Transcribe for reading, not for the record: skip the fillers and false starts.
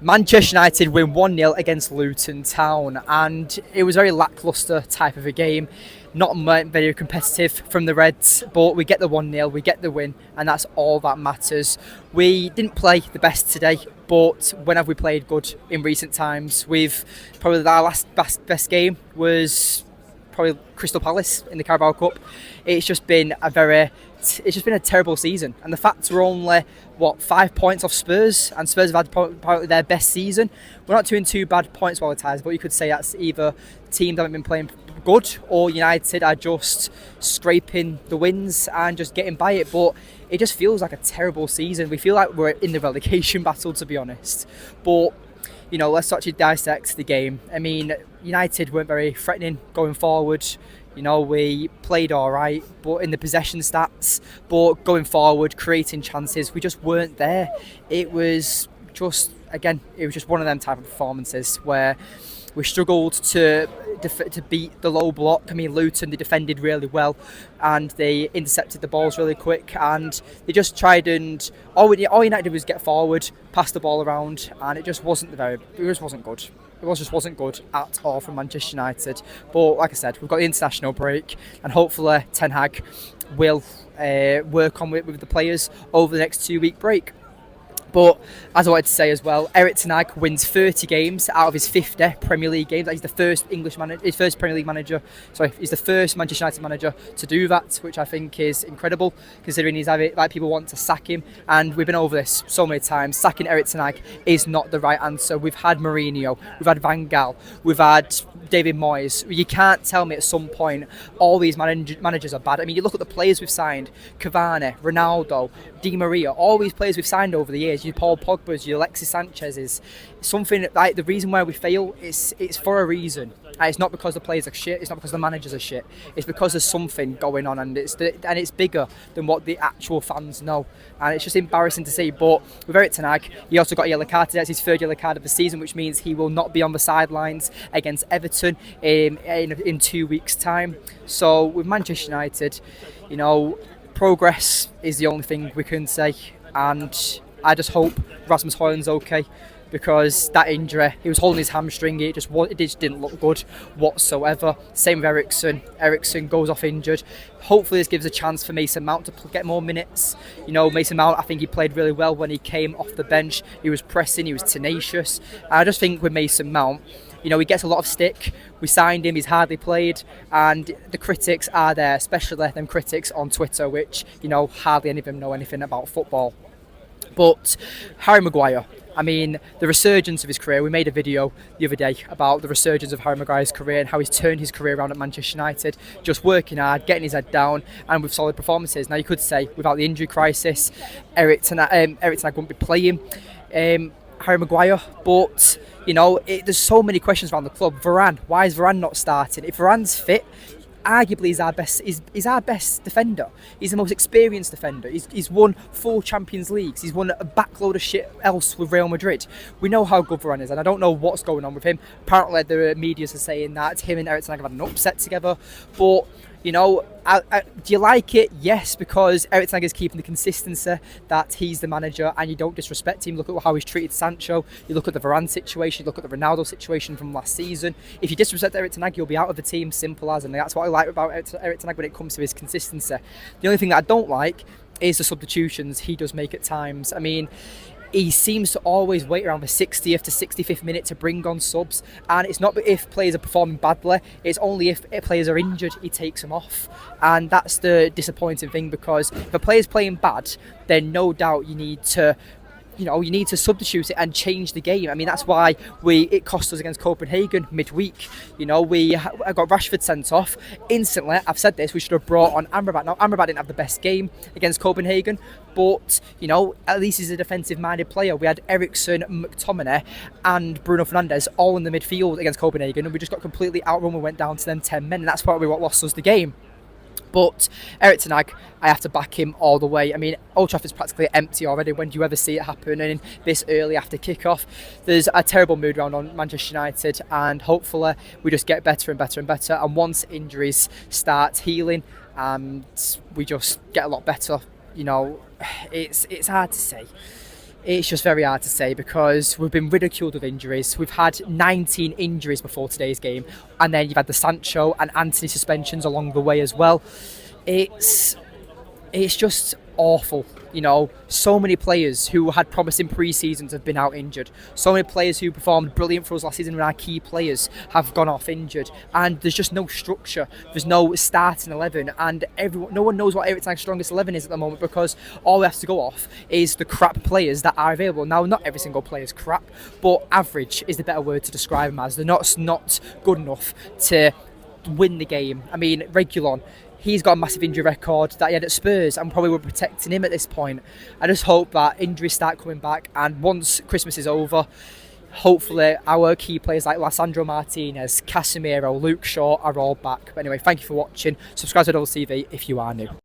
Manchester United win 1-0 against Luton Town, and it was a very lacklustre type of a game. Not very competitive from the Reds, but we get the 1-0, we get the win, and that's all that matters. We didn't play the best today, but when have we played good in recent times? We've probably our last best game was probably Crystal Palace in the Carabao Cup. It's just been a terrible season, and the fact we're only 5 points off Spurs, and Spurs have had probably their best season. We're not doing too bad points wise, but you could say that's either teams haven't been playing good or United are just scraping the wins and just getting by it. But it just feels like a terrible season. We feel like we're in the relegation battle, to be honest. But let's actually dissect the game. I mean, United weren't very threatening going forward. We played all right, but in the possession stats, but going forward, creating chances, we just weren't there. It was just one of them type of performances where we struggled to beat the low block. I mean, Luton, they defended really well and they intercepted the balls really quick, and they just tried, and all United did was get forward, pass the ball around, and it just wasn't good. It just wasn't good at all from Manchester United. But like I said, we've got the international break, and hopefully Ten Hag will work on with the players over the next 2-week break. But as I wanted to say as well, Erik Ten Hag wins 30 games out of his 50 Premier League games. He's the first his first Premier League manager. He's the first Manchester United manager to do that, which I think is incredible, considering people want to sack him. And we've been over this so many times. Sacking Erik Ten Hag is not the right answer. We've had Mourinho, we've had Van Gaal, we've had David Moyes. You can't tell me at some point all these managers are bad. I mean, you look at the players we've signed: Cavani, Ronaldo, Di Maria. All these players we've signed over the years. Your Paul Pogba's, your Alexis Sanchez's. Something like the reason why we fail it's for a reason. And it's not because the players are shit. It's not because the managers are shit. It's because there's something going on, and it's bigger than what the actual fans know. And it's just embarrassing to see. But with Erik Ten Hag, he also got a yellow card today. That's his third yellow card of the season, which means he will not be on the sidelines against Everton in 2 weeks' time. So with Manchester United, progress is the only thing we can say, and I just hope Rasmus Højlund's okay, because that injury, he was holding his hamstring, it just didn't look good whatsoever. Same with Eriksen. Eriksen goes off injured. Hopefully this gives a chance for Mason Mount to get more minutes. Mason Mount, I think he played really well when he came off the bench. He was pressing, he was tenacious. I just think with Mason Mount, he gets a lot of stick. We signed him, he's hardly played, and the critics are there, especially them critics on Twitter, which, hardly any of them know anything about football. But Harry Maguire, I mean, the resurgence of his career, we made a video the other day about the resurgence of Harry Maguire's career and how he's turned his career around at Manchester United, just working hard, getting his head down, and with solid performances. Now, you could say, without the injury crisis, Erik Ten Hag wouldn't be playing Harry Maguire, but there's so many questions around the club. Varane, why is Varane not starting? If Varane's fit, arguably is our best defender. He's the most experienced defender. He's won 4 Champions Leagues. He's won a backload of shit else with Real Madrid. We know how good Varane is, and I don't know what's going on with him. Apparently the media are saying that him and Erik Ten Hag have had an upset together, but do you like it? Yes, because Erik Ten Hag is keeping the consistency that he's the manager, and you don't disrespect him. Look at how he's treated Sancho. You look at the Varane situation. You look at the Ronaldo situation from last season. If you disrespect Erik Ten Hag, you'll be out of the team. Simple as, and that's what I like about Erik Ten Hag when it comes to his consistency. The only thing that I don't like is the substitutions he does make at times. I mean, he seems to always wait around the 60th to 65th minute to bring on subs, and it's not if players are performing badly, it's only if players are injured he takes them off. And that's the disappointing thing, because if a player's playing bad, then no doubt you need to substitute it and change the game. I mean, that's why it cost us against Copenhagen midweek. I got Rashford sent off instantly. I've said this, we should have brought on Amrabat. Now, Amrabat didn't have the best game against Copenhagen, but at least he's a defensive-minded player. We had Eriksen, McTominay and Bruno Fernandes all in the midfield against Copenhagen, and we just got completely outrun. We went down to them 10 men, and that's what lost us the game. But Erik Ten Hag, I have to back him all the way. I mean, Old Trafford's practically empty already. When do you ever see it happen? And this early after kick-off, there's a terrible mood around on Manchester United, and hopefully we just get better and better and better. And once injuries start healing and we just get a lot better, it's hard to say. It's just very hard to say because we've been ridiculed with injuries. We've had 19 injuries before today's game, and then you've had the Sancho and Anthony suspensions along the way as well. It's just awful. You know, so many players who had promising pre-seasons have been out injured. So many players who performed brilliant for us last season when our key players have gone off injured. And there's just no structure. There's no starting 11. And no one knows what Eric Ten Hag's strongest 11 is at the moment because all we have to go off is the crap players that are available. Now, not every single player is crap, but average is the better word to describe them as. They're not good enough to win the game. I mean, Reguilon, he's got a massive injury record that he had at Spurs and probably we're protecting him at this point. I just hope that injuries start coming back, and once Christmas is over, hopefully our key players like Lissandro Martinez, Casemiro, Luke Shaw are all back. But anyway, thank you for watching. Subscribe to Double TV if you are new.